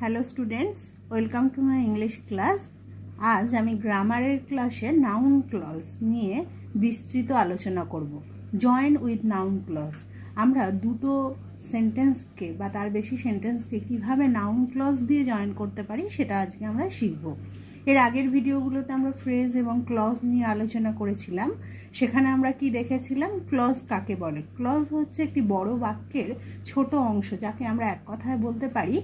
Hello students, welcome to my English class. আজ আমি গ্রামারের ক্লাসে নাউন ক্লজ নিয়ে বিস্তৃত আলোচনা করব। Join with noun clause. আমরা দুটো সেন্টেন্সকে বা তার বেশি সেন্টেন্সকে কিভাবে নাউন ক্লজ দিয়ে জয়েন করতে পারি সেটা আজকে আমরা শিখব। এর আগের ভিডিওগুলোতে আমরা ফ্রেজ এবং ক্লজ নিয়ে আলোচনা করেছিলাম। সেখানে আমরা কি দেখেছিলাম, ক্লজ কাকে বলে। ক্লজ হচ্ছে একটি বড় বাক্যের ছোট অংশ, যাকে আমরা এক কথায় বলতে পারি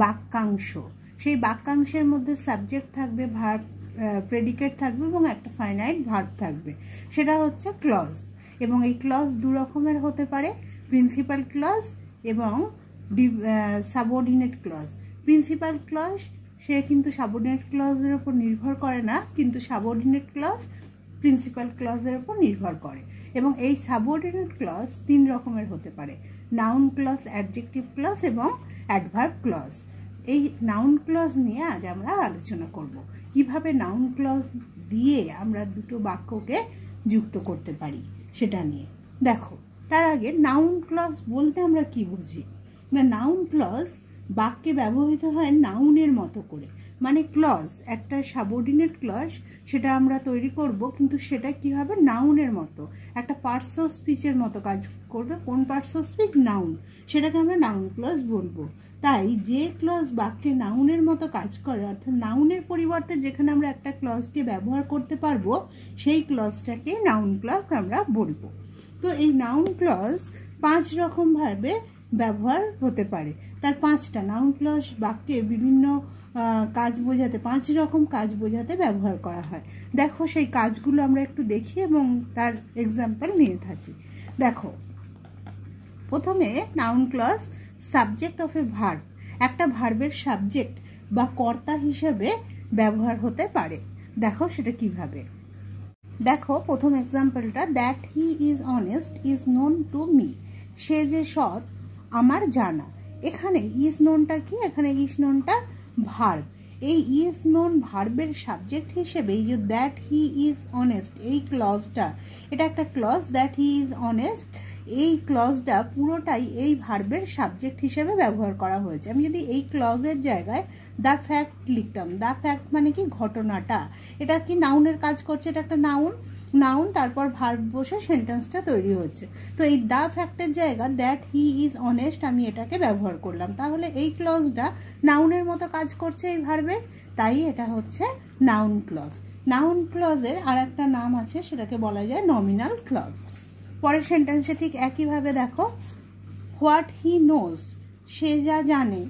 বাক্যাংশ। সেই বাক্যাংশের মধ্যে সাবজেক্ট থাকবে, ভার্ব, প্রেডিকেট থাকবে এবং একটা ফাইনাইট ভার্ব থাকবে, সেটা হচ্ছে ক্লজ। এবং এই ক্লজ দু রকমের হতে পারে, প্রিন্সিপাল ক্লজ এবং সাবঅর্ডিনেট ক্লজ। প্রিন্সিপাল ক্লজ সে কিন্তু সাবঅর্ডিনেট ক্লজের উপর নির্ভর করে না, কিন্তু সাবঅর্ডিনেট ক্লজ প্রিন্সিপাল ক্লজের উপর নির্ভর করে। এবং এই সাবঅর্ডিনেট ক্লজ তিন রকমের হতে পারে, নাউন ক্লজ, অ্যাডজেক্টিভ ক্লজ এবং অ্যাডভার্ব ক্লজ। এই নাউন ক্লজ নিয়ে আজ আমরা আলোচনা করব, কিভাবে নাউন ক্লজ দিয়ে আমরা দুটো বাক্যকে যুক্ত করতে পারি সেটা নিয়ে। দেখো, তার আগে নাউন ক্লজ বলতে আমরা কি বুঝি না, নাউন ক্লজ বাক্যে ব্যবহৃত হয় নাউনের মতো করে। মানে ক্লজ, একটা সাবঅর্ডিনেট ক্লজ, সেটা আমরা তৈরি করব, কিন্তু সেটা কি হবে, নাউনের মতো, একটা পার্টস অফ স্পিচের মতো কাজ করবে। কোন পার্টস অফ স্পিচ? নাউন। সেটাকে আমরা নাউন ক্লজ বলবো। তাই যে ক্লজ বাক্যে নাউনের মতো কাজ করে, অর্থাৎ নাউনের পরিবর্তে যেখানে আমরা একটা ক্লজকে ব্যবহার করতে পারবো, সেই ক্লজটাকে নাউন ক্লজ আমরা বলবো। তো এই নাউন ক্লজ 5 রকম ভাবে ব্যবহার হতে পারে। তার 5টা নাউন ক্লজ বাক্যে বিভিন্ন কাজ বোঝাতে, 5 রকম কাজ বোঝাতে ব্যবহার করা হয়। দেখো, সেই কাজগুলো আমরা একটু দেখি এবং তার এক্সাম্পল নিয়ে থাকি। দেখো, প্রথমে noun clause subject of a verb, একটা ভার্বের সাবজেক্ট বা কর্তা হিসেবে ব্যবহার হতে পারে। দেখো সেটা কিভাবে। দেখো প্রথম এক্সাম্পলটা, that he is honest is known to me. সে যে সৎ আমার জানা। এখানে ইজ নোনটা কি? এখানে ইজ নোনটা ভার্ব। এই ইজ নোন ভার্বের সাবজেক্ট হিসেবে এই যে দ্যাট হি ইজ অনেস্ট, এই ক্লজটা, এটা একটা clause, that he is honest, এই ক্লজটা পুরোটাই এই ভার্বের সাবজেক্ট হিসেবে ব্যবহার করা হয়েছে। আমি যদি এই ক্লজের জায়গায় দ্য ফ্যাক্ট লিখতাম, দ্য ফ্যাক্ট মানে কি? ঘটনাটা। এটা কি নাউনের কাজ করছে, এটা একটা নাউন, তারপর ভার্ব বসে সেন্টেন্সটা তৈরি হচ্ছে। তো এই দ্য ফ্যাক্টের জায়গা দ্যাট হি ইজ অনেস্ট আমি এটাকে ব্যবহার করলাম, তাহলে এই ক্লজটা নাউনের মতো কাজ করছে এই ভার্বের, তাই এটা হচ্ছে নাউন ক্লজ। নাউন ক্লজের আর একটা নাম আছে, সেটাকে বলা যায় নমিনাল ক্লজ। পরের সেন্টেন্সে ঠিক একইভাবে দেখো, হোয়াট হি নোজ, সে যা জানে,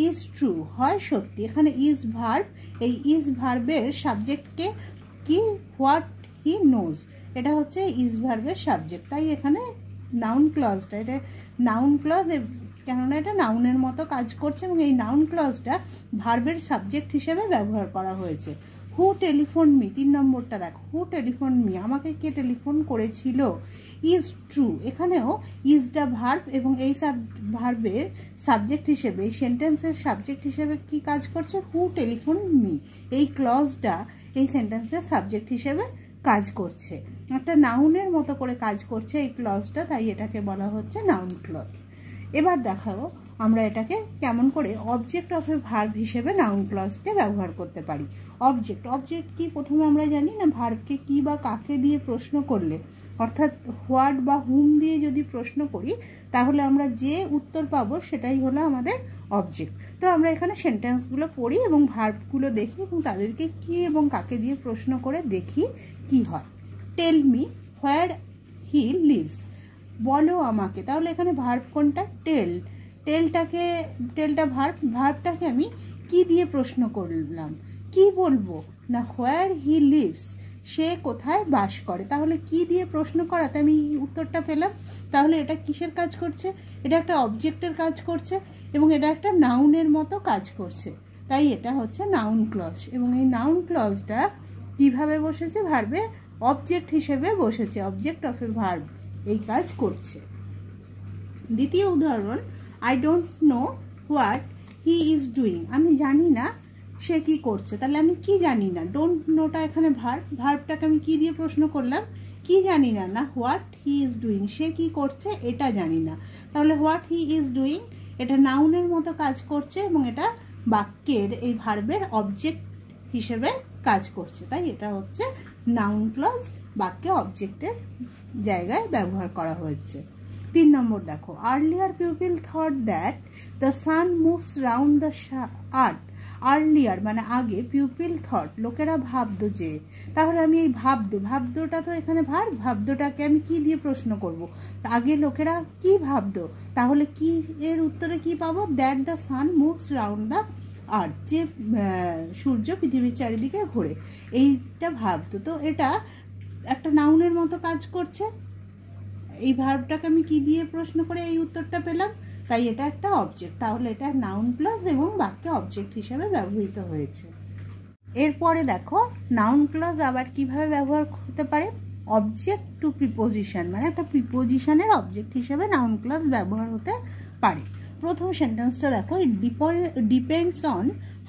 ইজ ট্রু হয় সত্যি। এখানে ইজ ভার্ব, এই ইজ ভার্বের সাবজেক্টকে কি? হোয়াট হি নোজ, এটা হচ্ছে ইজ ভার্বের সাবজেক্ট, তাই এখানে নাউন ক্লজটা, এটা নাউন ক্লজ, কেননা এটা নাউনের মতো কাজ করছে এবং এই নাউন ক্লজটা ভার্বের সাবজেক্ট হিসেবে ব্যবহার করা হয়েছে। হু টেলিফোন মি, 3 নম্বরটা দেখো, হু টেলিফোন মি, আমাকে কে টেলিফোন করেছিল। ইজ ট্রু, এখানেও ইজটা ভার্ব এবং এই ভার্বের সাবজেক্ট হিসেবে, এই সেন্টেন্সের সাবজেক্ট হিসেবে কি কাজ করছে? হু টেলিফোন মি, এই ক্লজটা এই সেন্টেন্সের সাবজেক্ট হিসেবে কাজ করছে, একটা নাউনের মতো করে কাজ করছে এই ক্লজটা, তাই এটাকে বলা হচ্ছে নাউন ক্লজ। এবার দেখাবো আমরা এটাকে কেমন করে অবজেক্ট অফ এ ভার্ব হিসেবে নাউন ক্লজকে ব্যবহার করতে পারি। অবজেক্ট কি? প্রথমে আমরা জানি না, ভার্বকে কি বা কাকে দিয়ে প্রশ্ন করলে, অর্থাৎ হোয়াট বা হুম দিয়ে যদি প্রশ্ন করি, তাহলে আমরা যে উত্তর পাবো সেটাই হলো আমাদের অবজেক্ট। তো আমরা এখানে সেন্টেন্সগুলো পড়ি এবং ভার্বগুলো দেখি এবং তাদেরকে কি এবং কাকে দিয়ে প্রশ্ন করে দেখি কি হয়। Tell me where he lives, বলো আমাকে, তাহলে এখানে ভার্ব কোনটা? টেল। টেলটা ভার্বটাকে আমি কি দিয়ে প্রশ্ন করলাম, কি বলবো না, হোয়ার হি লিভস, সে কোথায় বাস করে। তাহলে কি দিয়ে প্রশ্ন করাতে আমি উত্তরটা পেলাম, তাহলে এটা কিসের কাজ করছে? এটা একটা অবজেক্টের কাজ করছে এবং এটা একটা নাউনের মতো কাজ করছে, তাই এটা হচ্ছে নাউন ক্লজ। এবং এই নাউন ক্লজটা কিভাবে বসেছে? ভার্বে অবজেক্ট হিসেবে বসেছে, অবজেক্ট অফ এ ভার্ব এই কাজ করছে। দ্বিতীয় উদাহরণ, I don't know what he is doing, আমি জানি না সে কি করছে। তাহলে আমি কি জানি না, ডোন্ট নোটা এখানে ভার্বটাকে আমি কি দিয়ে প্রশ্ন করলাম? কি জানি না, না হোয়াট হি ইজ ডুইং, সে কি করছে এটা জানি না। তাহলে হোয়াট হি ইজ ডুইং এটা নাউনের মতো কাজ করছে এবং এটা বাক্যের এই ভার্বের অবজেক্ট হিসেবে কাজ করছে, তাই এটা হচ্ছে নাউন ক্লজ, বাক্যে অবজেক্টের জায়গায় ব্যবহার করা হয়েছে। 3 নম্বর দেখো, earlier people thought that the sun moves round the earth. Earlier মানে আগে, পিপল থট লোকেরা ভাবতো যে, তাহলে আমি এই ভাবদোটা তো এখানে ভাবদোটাকে আমি কি দিয়ে প্রশ্ন করব? আগে লোকেরা কি ভাবতো, তাহলে কি এর উত্তরে কি পাবো? That the sun moves round the earth, যে সূর্য পৃথিবীর চারিদিকে ঘোরে, এইটা ভাবতো। তো এটা একটা নাউনের মতো কাজ করছে। এই ভার্বটাকে আমি কি দিয়ে প্রশ্ন করে এই উত্তরটা পেলাম, তাই এটা একটা অবজেক্ট, তাহলে এটা নাউন ক্লজ এবং বাক্যে অবজেক্ট হিসেবে ব্যবহৃত হয়েছে। এরপরে দেখো নাউন ক্লজ আবার কিভাবে ব্যবহার হতে পারে। অবজেক্ট টু প্রিপোজিশন, মানে একটা প্রিপোজিশনের অবজেক্ট হিসেবে নাউন ক্লজ ব্যবহার হতে পারে। প্রথম সেন্টেন্সটা দেখো, it depends on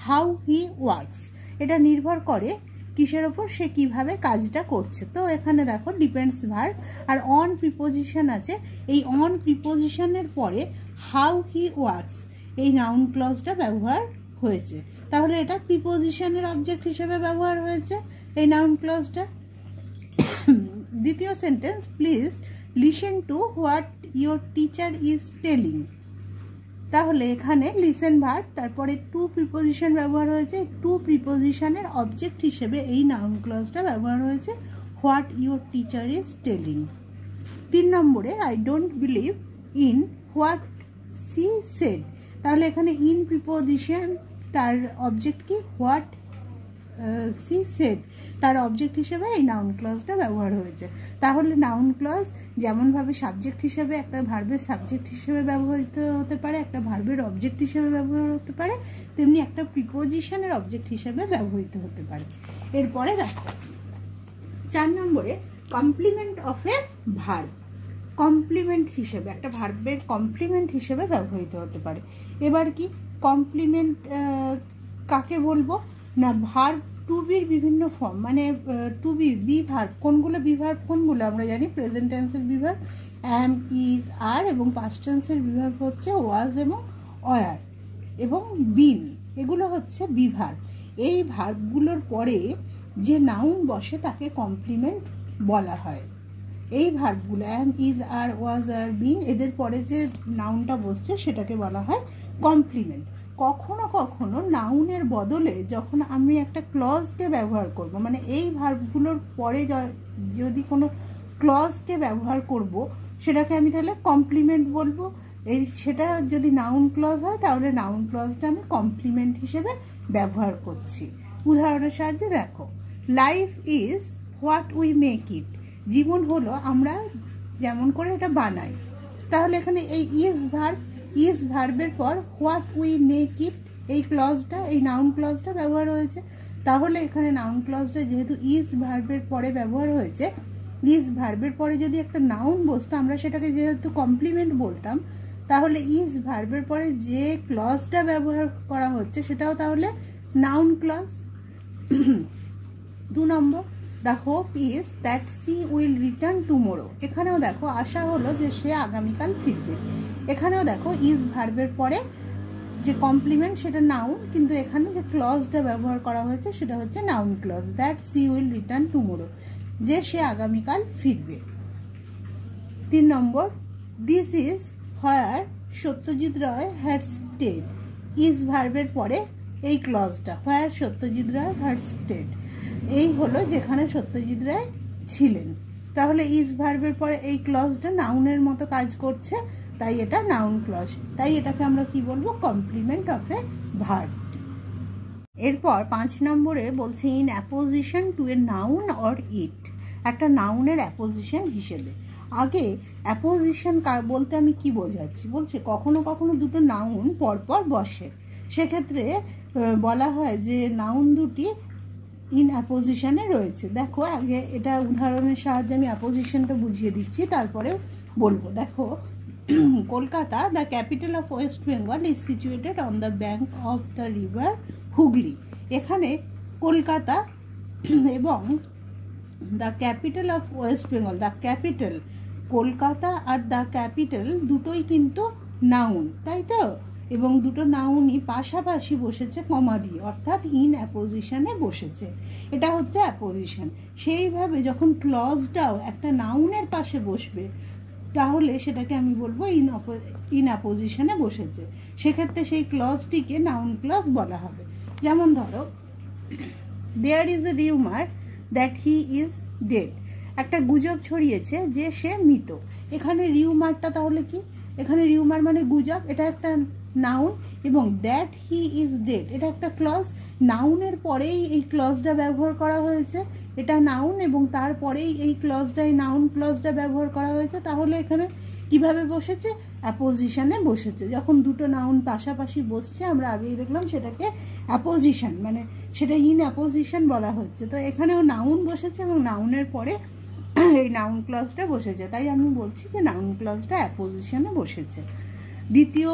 how he works. এটা নির্ভর করে কিসের ওপর, সে কিভাবে কাজটা করছে। তো এখানে দেখো ডিপেন্ডস ভার্ব আর অন প্রিপোজিশন আছে, এই অন প্রিপোজিশনের পরে হাউ হি ওয়ার্কস এই নাউন ক্লজটা ব্যবহার হয়েছে, তাহলে এটা প্রিপোজিশনের অবজেক্ট হিসেবে ব্যবহার হয়েছে এই নাউন ক্লজটা। দ্বিতীয় sentence, please listen to what your teacher is telling. তাহলে এখানে লিসেন ভার্ব, তারপরে টু প্রিপোজিশন ব্যবহার হয়েছে, টু প্রিপোজিশনের অবজেক্ট হিসেবে এই নাউন ক্লজটা ব্যবহার হয়েছে, what your teacher is telling. 3 নম্বরে, I don't believe in what she said. তাহলে এখানে ইন প্রিপোজিশন, তার অবজেক্ট কি? হোয়াট সি সেড, তার অবজেক্ট হিসেবে এই নাউন ক্লজটা ব্যবহার হয়েছে। তাহলে নাউন ক্লজ যেমনভাবে সাবজেক্ট হিসেবে একটা ভার্বের সাবজেক্ট হিসেবে ব্যবহৃত হতে পারে, একটা ভার্বের অবজেক্ট হিসেবে ব্যবহার হতে পারে, তেমনি একটা প্রিপোজিশনের অবজেক্ট হিসেবে ব্যবহৃত হতে পারে। এরপরে দেখো 4 নম্বরে, complement of a verb. Complement হিসেবে, একটা ভার্বের কমপ্লিমেন্ট হিসেবে ব্যবহৃত হতে পারে। এবার কি কমপ্লিমেন্ট কাকে বলবো না, ভার্ব টু বির বিভিন্ন ফর্ম, মানে টু বি ভার্ব কোনগুলো, বি ভার্ব কোনগুলো আমরা জানি, প্রেজেন্ট টেন্সের বি ভার্ব অ্যাম, ইজ, আর, এবং পাস্ট টেন্সের বি ভার্ব হচ্ছে ওয়াজ এবং ওয়ার এবং বিন, এগুলো হচ্ছে বি ভার্ব। এই ভার্বগুলোর পরে যে নাউন বসে তাকে কমপ্লিমেন্ট বলা হয়। এই ভার্বগুলো অ্যাম, ইজ, আর, ওয়াজ, আর, বিন, এদের পরে যে নাউনটা বসছে সেটাকে বলা হয় কমপ্লিমেন্ট। কখনো কখনো নাউনের বদলে যখন আমি একটা ক্লজকে ব্যবহার করব, মানে এই ভার্বগুলোর পরে যদি কোনো ক্লজকে ব্যবহার করব, সেটাকে আমি তাহলে কমপ্লিমেন্ট বলবো। সেটা যদি নাউন ক্লজ হয় তাহলে নাউন ক্লজটা আমি কমপ্লিমেন্ট হিসেবে ব্যবহার করছি। উদাহরণের সাহায্যে দেখো, life is what we make it. জীবন হলো আমরা যেমন করে এটা বানাই। তাহলে এখানে এই ইজ ভার্বের পর হোয়াট উই মেক ইট এই ক্লজটা, এই নাউন ক্লজটা ব্যবহার হয়েছে। তাহলে এখানে নাউন ক্লজটা যেহেতু ইজ ভার্বের পরে ব্যবহার হয়েছে, ইজ ভার্বের পরে যদি একটা নাউন বসতো আমরা সেটাকে যেহেতু কমপ্লিমেন্ট বলতাম, তাহলে ইজ ভার্বের পরে যে ক্লজটা ব্যবহার করা হচ্ছে সেটাও তাহলে নাউন ক্লজ। 2 নম্বর, the hope is that she will return tomorrow. এখানেও দেখো আশা হলো যে সে আগামীকাল ফিরবে। এখানেও দেখো ইজ ভার্বের পরে যে কমপ্লিমেন্ট সেটা নাউন, কিন্তু এখানে যে ক্লজটা ব্যবহার করা হয়েছে সেটা হচ্ছে noun clause, that she will return tomorrow, যে সে আগামীকাল ফিরবে। 3 নম্বর, this is where Satyajit Ray had stayed. Is ভার্বের পরে এই ক্লজটা, where Satyajit Ray had stayed, এই হলো যেখানে সত্যজিৎ রায় ছিলেন। তাহলে ইজ ভার্বের পরে এই ক্লজটা নাউনের মতো কাজ করছে, তাই এটা নাউন ক্লজ, তাই এটাকে আমরা কি বলবো, কমপ্লিমেন্ট অফ এ ভার্ব। এরপর 5 নম্বরে বলছে, in apposition to a noun or it. একটা নাউনের অ্যাপোজিশন হিসেবে। আগে অ্যাপোজিশন বলতে আমি কি বোঝাচ্ছি, বলছে কখনো কখনো দুটো নাউন পরপর বসে, সেক্ষেত্রে বলা হয় যে নাউন দুটি ইন অ্যাপোজিশনে রয়েছে। দেখো আগে এটা উদাহরণের সাহায্যে আমি অ্যাপোজিশনটা বুঝিয়ে দিচ্ছি, তারপরে বলবো। দেখো, Kolkata, the capital of West Bengal, is situated on the bank of the river Hooghly. এখানে কলকাতা এবং the capital of West Bengal, the capital, Kolkata are the capital দুটোই কিন্তু নাউন, তাই তো? এবং দুটো নাউনই পাশাপাশি বসেছে কমা দিয়ে, অর্থাৎ ইন অ্যাপোজিশনে বসেছে, এটা হচ্ছে অ্যাপোজিশন। সেইভাবে যখন ক্লজটাও একটা নাউনের পাশে বসবে তাহলে সেটাকে আমি বলবো ইন অ্যাপোজিশনে বসেছে, সেক্ষেত্রে সেই ক্লজটিকে নাউন ক্লজ বলা হবে। যেমন ধরো, there is a rumour that he is dead, একটা গুজব ছড়িয়েছে যে সে মৃত। এখানে রিউমারটা তাহলে কি, এখানে রিউমার মানে গুজব, এটা একটা নাউন, এবং দ্যাট হি ইজ ডেড এটা একটা ক্লজ। নাউনের পরেই এই ক্লজটা ব্যবহার করা হয়েছে, এটা নাউন এবং তারপরেই এই ক্লজটা, এই নাউন ক্লজটা ব্যবহার করা হয়েছে। তাহলে এখানে কিভাবে বসেছে, অ্যাপোজিশনে বসেছে। যখন দুটো নাউন পাশাপাশি বসছে আমরা আগেই দেখলাম সেটাকে অ্যাপোজিশন, মানে সেটা ইন অ্যাপোজিশন বলা হচ্ছে। তো এখানেও নাউন বসেছে এবং নাউনের পরে এই নাউন ক্লজটা বসেছে, তাই আমি বলছি যে নাউন ক্লজটা অ্যাপোজিশনে বসেছে। দ্বিতীয়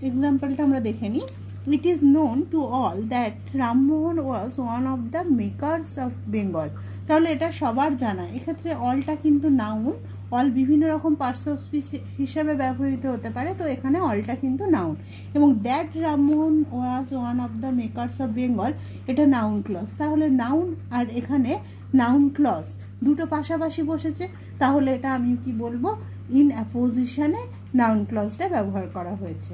এক্সাম্পলটা আমরা দেখে নিই। It is known to all that Rammohan was one of the makers of Bengal, তাহলে এটা সবার জানা। এক্ষেত্রে অলটা কিন্তু নাউন, অল বিভিন্ন রকম পার্টস অফ স্পিচ হিসাবে ব্যবহৃত হতে পারে, তো এখানে অলটা কিন্তু নাউন। এবং that Rammohan was one of the makers of Bengal এটা নাউন ক্লজ। তাহলে নাউন আর এখানে নাউন ক্লজ দুটো পাশাপাশি বসেছে, তাহলে এটা আমি কি বলবো, ইন অ্যাপোজিশনে নাউন ক্লজটা ব্যবহার করা হয়েছে।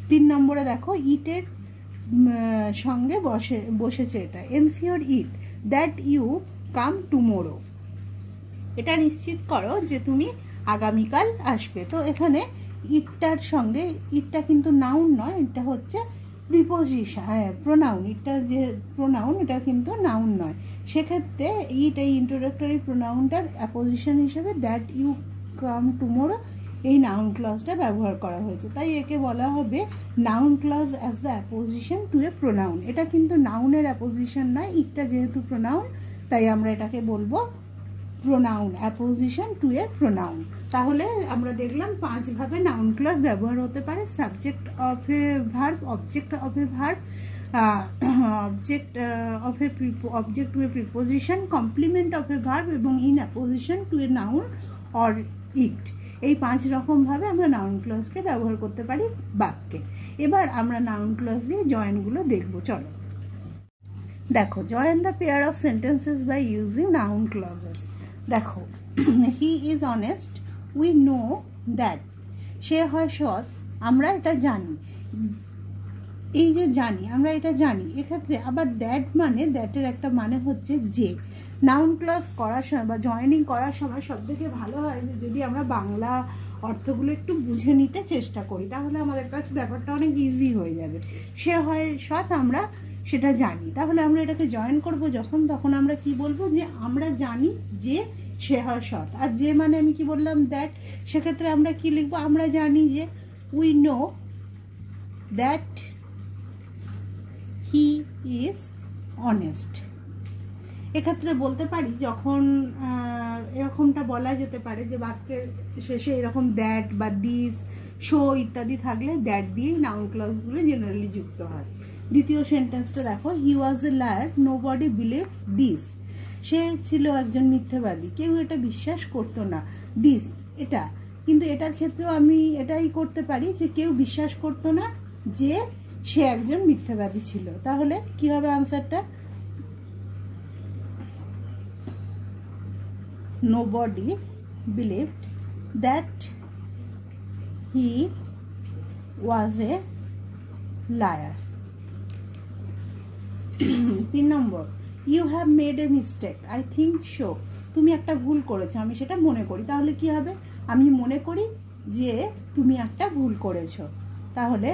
3 নম্বরে দেখো, ইটের সঙ্গে বসেছে এটা, ensure it that you come tomorrow, এটা নিশ্চিত করো যে তুমি আগামীকাল আসবে। তো এখানে ইটটার সঙ্গে, ইটটা কিন্তু নাউন নয়, এটা হচ্ছে প্রিপোজিশন, প্রোনাউন। ইটটা যে প্রোনাউন এটা কিন্তু নাউন নয়, সেক্ষেত্রে ইট এই ইন্ট্রোডাক্টরি প্রোনাউনটার অ্যাপোজিশন হিসেবে দ্যাট ইউ কাম টুমোরো এই নাউন ক্লজটা ব্যবহার করা হয়েছে, তাই একে বলা হবে noun clause as the apposition to a pronoun. এটা কিন্তু নাউনের অ্যাপোজিশন নয়, ইটটা যেহেতু প্রোনাউন তাই আমরা এটাকে বলবো pronoun, apposition to a pronoun. তাহলে আমরা দেখলাম 5 ভাবে নাউন ক্লজ ব্যবহার হতে পারে: subject of a verb, object of a verb, object to a preposition, complement of a verb এবং in apposition to a noun or it. এই 5 রকমভাবে আমরা নাউন ক্লজকে ব্যবহার করতে পারি বাক্যে। এবার আমরা নাউন ক্লজ দিয়ে জয়েনগুলো দেখব, চলো দেখো। Join the pair of sentences by using noun clauses. দেখো, he is honest, we know that, সে হয় সৎ, আমরা এটা জানি। এই যে জানি, আমরা এটা জানি, এক্ষেত্রে আবার দ্যাট মানে, দ্যাটের একটা মানে হচ্ছে যে। নাউন ক্লজ করার সময় বা জয়েনিং করার সময় সবথেকে ভালো হয় যে যদি আমরা বাংলা অর্থগুলো একটু বুঝে নিতে চেষ্টা করি, তাহলে আমাদের কাছে ব্যাপারটা অনেক ইজি হয়ে যাবে। সে হয় সৎ, আমরা সেটা জানি, তাহলে আমরা এটাকে জয়েন করব যখন, তখন আমরা কি বলবো, যে আমরা জানি যে সে হয় সৎ। আর যে মানে আমি কি বললাম, দ্যাট, সেক্ষেত্রে আমরা কি লিখবো, আমরা জানি যে, we know that he is honest. এক্ষেত্রে বলতে পারি যখন এরকমটা বলা যেতে পারে যে বাক্যের শেষে এরকম দ্যাট বা দিস, শো ইত্যাদি থাকলে দ্যাট দিয়েই নাউন ক্লজগুলো জেনারেলি যুক্ত হয়। দ্বিতীয় সেন্টেন্সটা দেখো, he was a liar, nobody believes this, সে ছিল একজন মিথ্যাবাদী, কেউ এটা বিশ্বাস করতো না। দিস এটা, কিন্তু এটার ক্ষেত্রেও আমি এটাই করতে পারি যে কেউ বিশ্বাস করতো না যে সে একজন মিথ্যাবাদী ছিল। তাহলে কি হবে আনসারটা, nobody believed that he was a liar. 3 number, you have made a mistake, I think so, তুমি একটা ভুল করেছো, আমি সেটা মনে করি। তাহলে কি হবে, আমি মনে করি যে তুমি একটা ভুল করেছো, তাহলে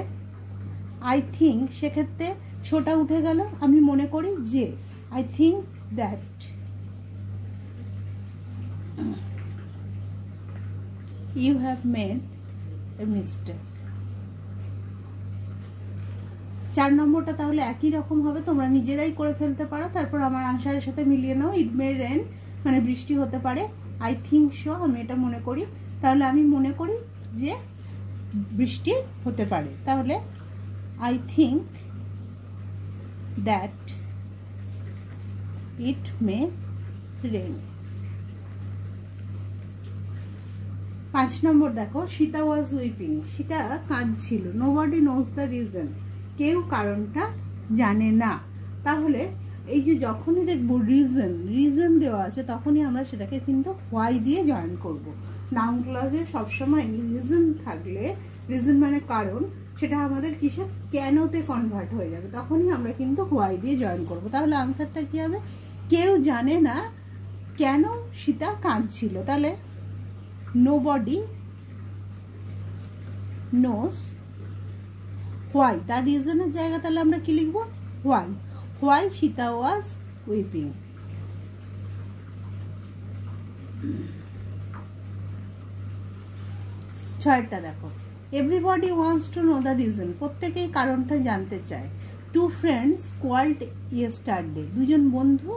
I think, সেক্ষেত্রে শোটা উঠে গেল, আমি মনে করি যে, I think that you have made a mistake. 4 নম্বরটা তাহলে একই রকম হবে, তোমরা নিজেরাই করে ফেলতে পারো, তারপর আমার আনসারের সাথে মিলিয়ে নাও। ইট মে রেন মানে বৃষ্টি হতে পারে, আই থিঙ্ক সো আমি এটা মনে করি, তাহলে আমি মনে করি যে বৃষ্টি হতে পারে, তাহলে I think that it may rain. 5 নম্বর দেখো, সীতা ওয়াজ উইপিং, সীতা কাঁদছিল। নোবডি নোজ দ্য রিজন, কেউ কারণটা জানে না। তাহলে এই যে যখনই দেখবো রিজন দেওয়া আছে তখনই আমরা সেটাকে কিন্তু হোয়াই দিয়ে জয়েন করব। নাউন ক্লজে সবসময় রিজন থাকলে, রিজন মানে কারণ, সেটা আমাদের কিসে কেনতে কনভার্ট হয়ে যাবে, তখনই আমরা কিন্তু হোয়াই দিয়ে জয়েন করব। তাহলে আনসারটা কি হবে? কেউ জানে না কেন সীতা কাঁদছিল। তাহলে নোবডি নোজ হোয়াই, তার রিজনের জায়গা তাহলে আমরা কি লিখবো? Why Sita was weeping. ছয়টা দেখো, everybody wants to know the reason, প্রত্যেকেই কারণটা জানতে চায়। টু ফ্রেন্ডস কোয়াল্ড ইয়েস্টারডে, দুজন বন্ধু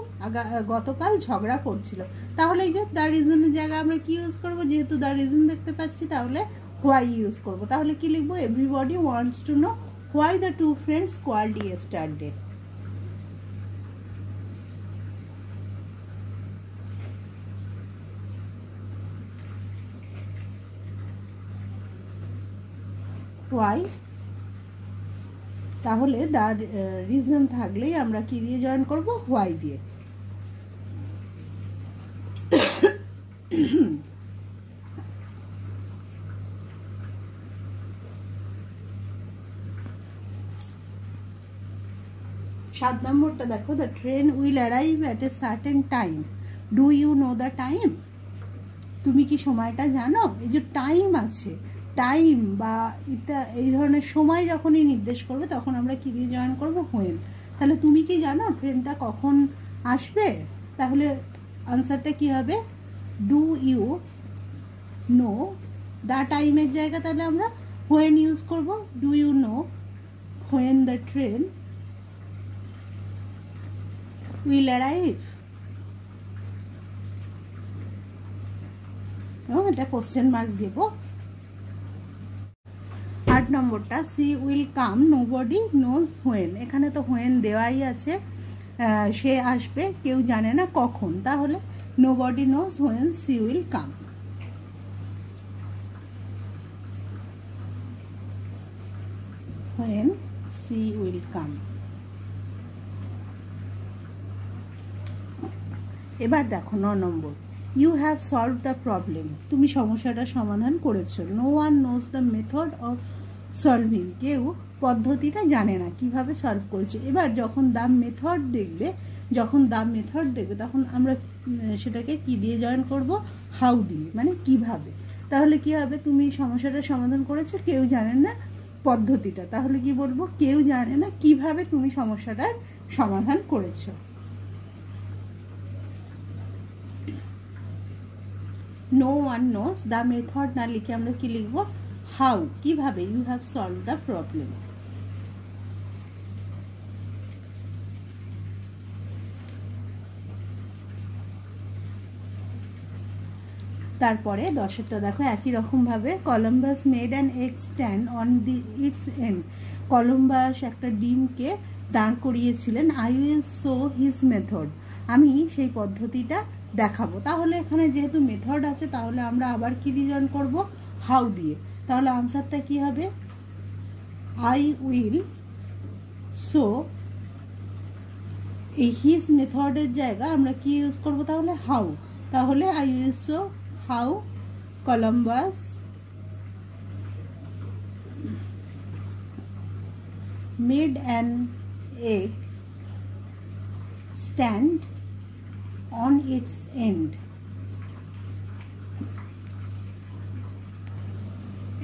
গতকাল ঝগড়া করছিল। তাহলে এই যে দ্য রিজনের জায়গায় আমরা কি ইউজ করব? যেহেতু দ্য রিজন দেখতে পাচ্ছি তাহলে হোয়াই ইউজ করব। তাহলে কি লিখবো? Everybody wants to know why the two friends quarrelled yesterday. Why, তাহলে তার রিজন থাকলেই আমরা কি দিয়ে জয়েন করব? হোয়াই দিয়ে। সাত নম্বরটা দেখো, the train will arrive at a certain time, do you know the time, তুমি কি সময়টা জানো? এই যে টাইম আছে, টাইম বা এটা এই ধরনের সময় যখনই নির্দেশ করবে তখন আমরা কি দিয়ে জয়েন করব? হোয়েন। তাহলে তুমি কি জানো ট্রেনটা কখন আসবে? তাহলে আনসারটা কি হবে? ডু ইউ নো দ্য টাইমের জায়গা তাহলে আমরা হোয়েন ইউজ করব। Do you know when the train will arrive. এটা কোশ্চেন মার্ক দেব। 8 নম্বরটা, she will come nobody knows when, এখানে তো হোয়েন দেওয়াই আছে, সে আসবে কেউ জানে না কখন। তাহলে nobody knows when she will come. When she will come. এবার দেখো 9 নম্বর, you have solve the problem, তুমি সমস্যাটার সমাধান করেছো। No one knows the method of solving, কেউ পদ্ধতিটা জানে না কিভাবে সলভ করেছে। এবার যখন দ্য মেথড দেখবে তখন আমরা সেটাকে কি দিয়ে জয়েন করব? হাউ দিয়ে, মানে কিভাবে। তাহলে কি হবে? তুমি সমস্যাটার সমাধান করেছো, কেউ জানে না পদ্ধতিটা, তাহলে কি বলবো? কেউ জানে না কিভাবে তুমি সমস্যাটার সমাধান করেছো। No one knows the method না লিখে আমরা কি লিখবো? হাউ, কিভাবে। You have solve the problem. তারপরে 10টা দেখো, একই রকম ভাবে, Columbus made an egg stand on the its end, Columbus একটা ডিমকে দাঁড় করিয়েছিলেন। I will show his method, আমি সেই পদ্ধতিটা দেখাবো। তাহলে এখানে যেহেতু মেথড আছে তাহলে আমরা আবার কি দিয়ে জয়েন করব? হাউ দিয়ে। তাহলে আনসারটা কি হবে? আই উইল শো, এই হিজ মেথডের জায়গা আমরা কি ইউজ করব? তাহলে হাউ। তাহলে I will show how Columbus made an egg stand on its end।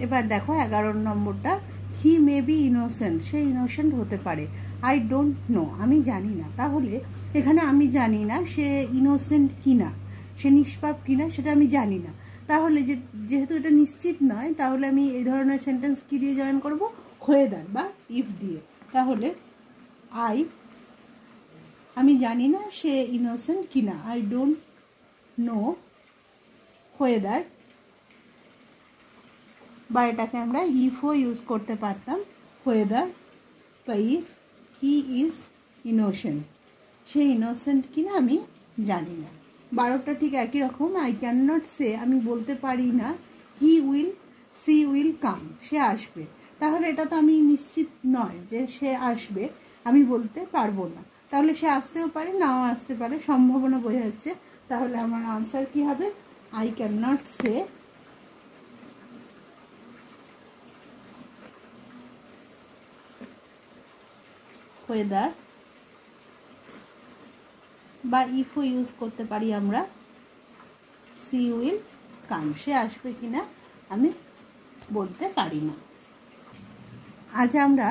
এবার দেখো 11 নম্বরটা, হি মে বি ইনোসেন্ট, সে ইনোসেন্ট হতে পারে। আই ডোন্ট নো, আমি জানি না। তাহলে এখানে আমি জানি না সে ইনোসেন্ট কিনা, সে নিষ্পাপ কিনা সেটা আমি জানি না। তাহলে যেহেতু এটা নিশ্চিত নয় তাহলে আমি এই ধরনের সেন্টেন্স কি দিয়ে জয়েন করব? হোয়েদার বা ইফ দিয়ে। তাহলে আমি জানি না সে ইনোসেন্ট কিনা, আই ডোন্ট নো হোয়েদার, বা এটাকে আমরা ইফও ইউজ করতে পারতাম, হোয়েদার বা ইফ হি ইজ ইনোসেন্ট, সে ইনোসেন্ট কিনা আমি জানি না। 12টা ঠিক একই রকম, আই ক্যান নট সে, আমি বলতে পারি না, he will, she will come, সে আসবে। তাহলে এটা তো আমি নিশ্চিত নয় যে সে আসবে, আমি বলতে পারবো না। তাহলে সে আসতেও পারে, নাও আসতে পারে, সম্ভাবনা বোঝাচ্ছে। তাহলে আমার আনসার কি হবে? I can not say weather, বা ইফও ইউজ করতে পারি আমরা, সি উইল কাম, সে আসবে কিনা আমি বলতে পারি না। আজ আমরা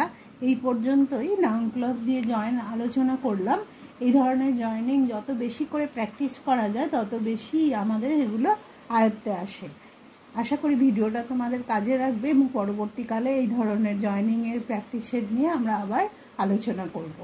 এই পর্যন্তই নাউন ক্লজ দিয়ে জয়েন আলোচনা করলাম। এই ধরনের জয়েনিং যত বেশি করে প্র্যাকটিস করা যায় তত বেশি আমাদের এগুলো আয়ত্তে আসে। আশা করি ভিডিওটা তোমাদের কাজে রাখবে এবং পরবর্তীকালে এই ধরনের জয়েনিংয়ের প্র্যাকটিস সেট নিয়ে আমরা আবার আলোচনা করব।